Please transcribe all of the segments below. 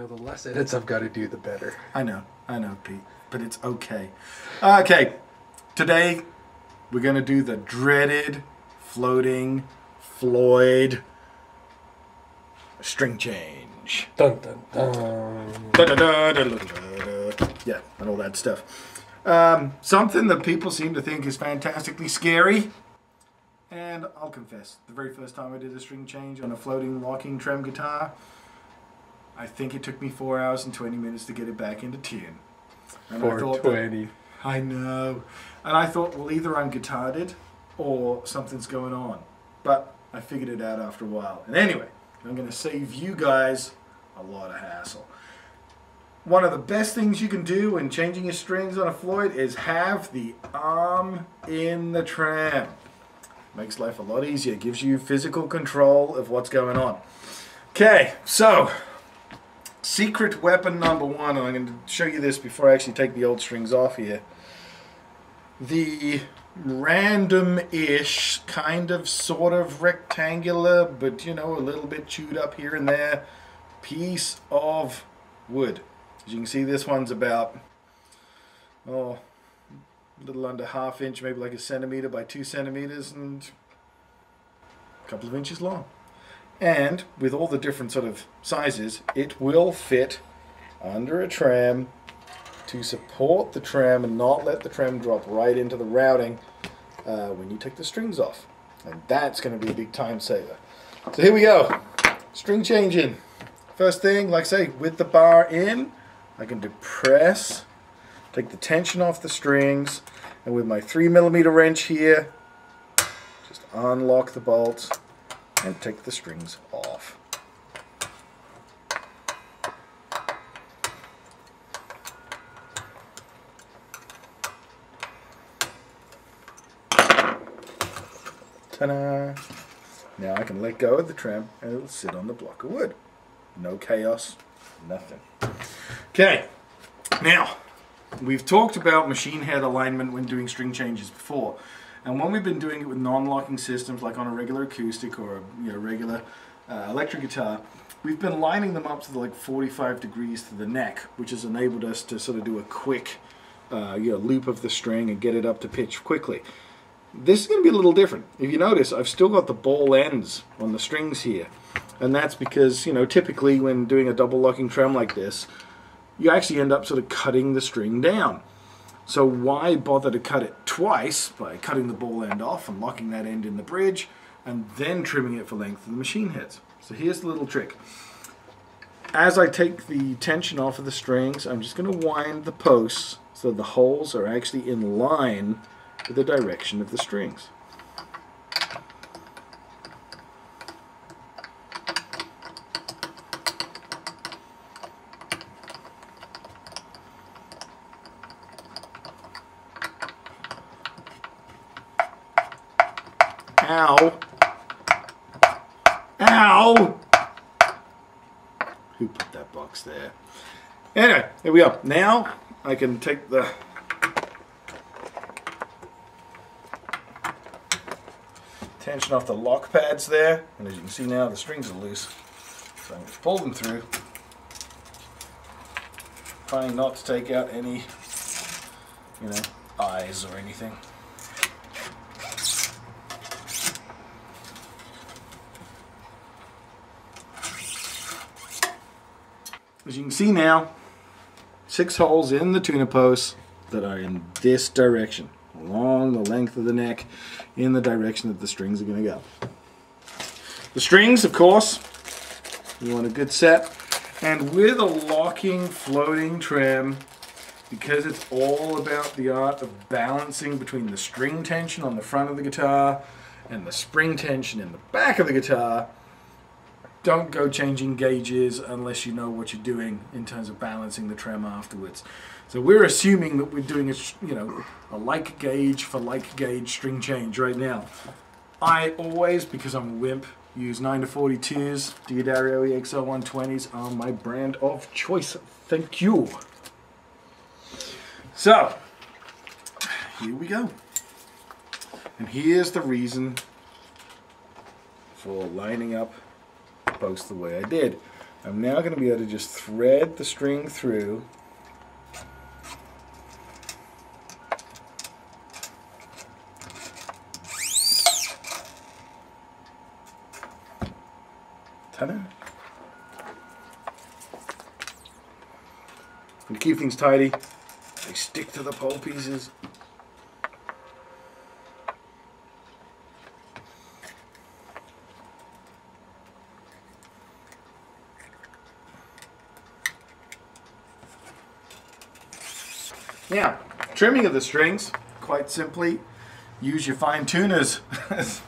know, the less edits I've got to do, the better. I know, Pete, but it's okay. Okay, today we're going to do the dreaded floating Floyd string change. Dun dun dun. Yeah, and all that stuff. Something that people seem to think is fantastically scary. And I'll confess, the very first time I did a string change on a floating locking trem guitar, I think it took me 4 hours and 20 minutes to get it back into tune. And 420. I know. And I thought, well, either I'm guitarded or something's going on. But I figured it out after a while. And anyway, I'm going to save you guys a lot of hassle. One of the best things you can do when changing your strings on a Floyd is have the arm in the trem. Makes life a lot easier. Gives you physical control of what's going on. Okay, so secret weapon number one, and I'm going to show you this before I actually take the old strings off here. The random-ish, kind of, sort of rectangular, but you know, a little bit chewed up here and there, piece of wood. As you can see, this one's about, a little under ½ inch, maybe like 1 centimeter by 2 centimeters, and a couple of inches long. And with all the different sort of sizes, it will fit under a trem to support the trem and not let the trem drop right into the routing when you take the strings off. And that's going to be a big time saver. So here we go. String changing. First thing, like I say, with the bar in, I can depress, take the tension off the strings, and with my 3mm wrench here, just unlock the bolts and take the strings off. Ta-da! Now I can let go of the trem and it'll sit on the block of wood. No chaos, nothing. Okay, now we've talked about machine head alignment when doing string changes before, and when we've been doing it with non-locking systems like on a regular acoustic or a regular electric guitar, we've been lining them up to like 45 degrees to the neck, which has enabled us to sort of do a quick loop of the string and get it up to pitch quickly. This is going to be a little different. If you notice, I've still got the ball ends on the strings here. And that's because, you know, typically when doing a double locking trem like this, you actually end up sort of cutting the string down. So why bother to cut it twice by cutting the ball end off and locking that end in the bridge and then trimming it for length of the machine heads? So here's the little trick. As I take the tension off of the strings, I'm just going to wind the posts so the holes are actually in line with the direction of the strings. Ow! Ow! Who put that box there? Anyway, here we go. Now I can take the tension off the lock pads there, and as you can see now the strings are loose, so I'm going to pull them through, trying not to take out any, eyes or anything. As you can see now, 6 holes in the tuner posts that are in this direction, along the length of the neck, in the direction that the strings are going to go. The strings, of course, you want a good set, and with a locking floating trem, because it's all about the art of balancing between the string tension on the front of the guitar and the spring tension in the back of the guitar, don't go changing gauges unless you know what you're doing in terms of balancing the trem afterwards. So we're assuming that we're doing a like gauge for like gauge string change right now. I always, because I'm a wimp, use 9-42s. Diodario EXL 120s are my brand of choice. Thank you. So, here we go. And here's the reason for lining up post the way I did. I'm now going to be able to just thread the string through. Ta-da. And to keep things tidy, they stick to the pole pieces. Now, trimming of the strings, quite simply, use your fine tuners as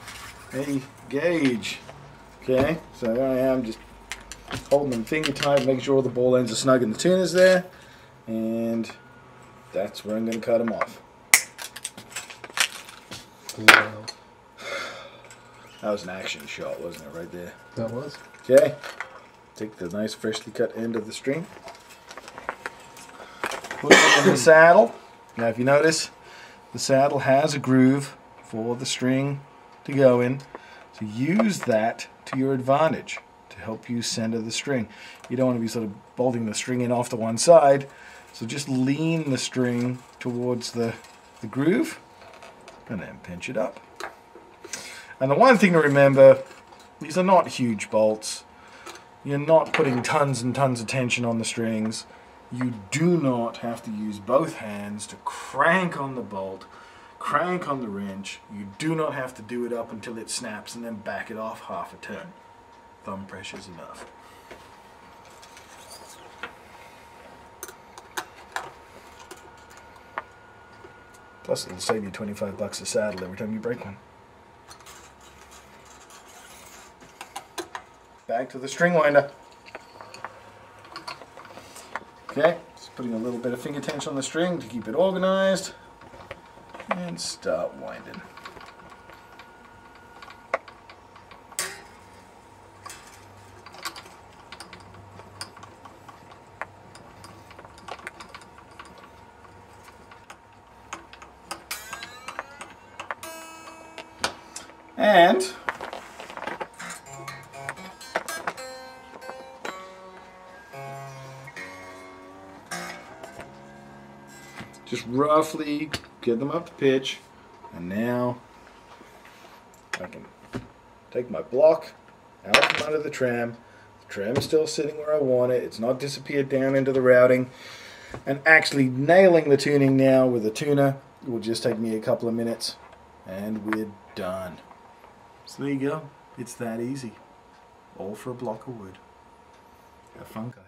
a gauge. Okay, so there I am, just holding them finger tight, making sure all the ball ends are snug in the tuners there, and that's where I'm going to cut them off. Wow. That was an action shot, wasn't it, right there? That was. Okay, take the nice freshly cut end of the string, put it in the saddle. Now if you notice, the saddle has a groove for the string to go in, so use that to your advantage to help you center the string. You don't want to be sort of bolting the string in off to one side, so just lean the string towards the groove and then pinch it up. And the one thing to remember, these are not huge bolts. You're not putting tons and tons of tension on the strings. You do not have to use both hands to crank on the bolt, crank on the wrench. You do not have to do it up until it snaps and then back it off half a turn. Thumb pressure is enough. Plus it'll save you 25 bucks a saddle every time you break one. Back to the string winder. Okay, just putting a little bit of finger tension on the string to keep it organized, and start winding. And just roughly get them up to pitch, and now I can take my block out from under the trem. The trem is still sitting where I want it. It's not disappeared down into the routing. And actually nailing the tuning now with a tuner will just take me a couple of minutes, and we're done. So there you go. It's that easy. All for a block of wood. Have fun, guys.